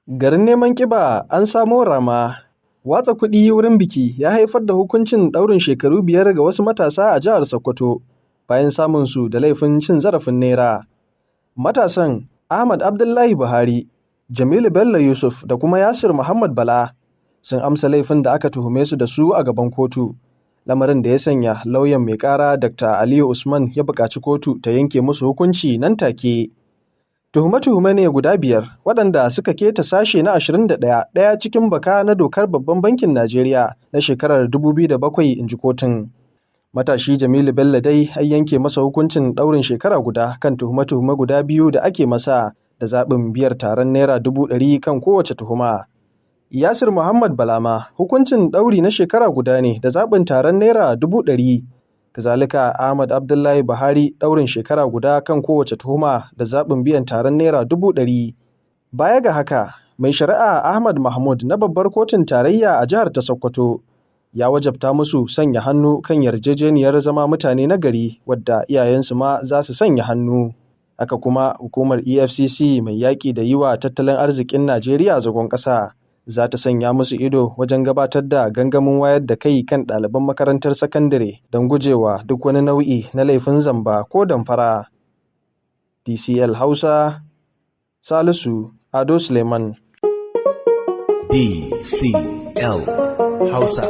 Garin neman ƙiba an samo rama. Watsa kuɗi wurin biki ya haifar da hukuncin ɗaurin shekaru 5 ga wasu matasa a jihar Sokoto bayan samun su da laifin cin zarafin Naira. Matasan Ahmad Abdullahi Buhari, Jamilu Bello Yusuf da kuma Yasir Muhammad Bala sun amsa laifin da aka tuhume su da su a gaban kotu. Lamarin da ya sanya lauyan mai ƙara Dr. Aliyu Usman ya buƙaci kotu ta yanke musu hukunci nan take. Tuhume-tuhume ne guda 5 waɗanda suka keta sashe na 21 ɗaya cikin baka na dokar Babban Bankin Najeriya na shekarar 2007 inji kotun. Matashi Jamilu Bello dai an yanke masa hukuncin ɗaurin shekara guda kan tuhume-tuhume guda 2 da ake masa da zaɓin biyar taron Naira 100,000 kan kowace tuhuma. Yasir Muhammad Balama hukuncin ɗauri na shekara guda ne da zaɓin taron Naira 100,000. Kazalika Ahmad Abdullahi Buhari ɗaurin shekara guda kan kowace tuhuma da zaɓin biyan taron Naira 100,000. Baya ga haka, mai shari'a Ahmad Mahmud na babbar kotun tarayya a jihar ta Sokoto ya wajabta musu sanya hannu kan yarjejeniyar zama mutane na gari wadda iyayensu ma za su sanya hannu. Haka kuma hukumar EFCC mai yaƙi da yi wa tattalin arzikin Najeriya zagon ƙasa za ta sanya musu ido wajen gabatar da gangamin wayar da kai kan ɗaliban makarantar sakandare don gujewa duk wani nau'i na laifin zamba ko damfara. DCL Hausa, Salisu Ado Suleiman. DCL Hausa.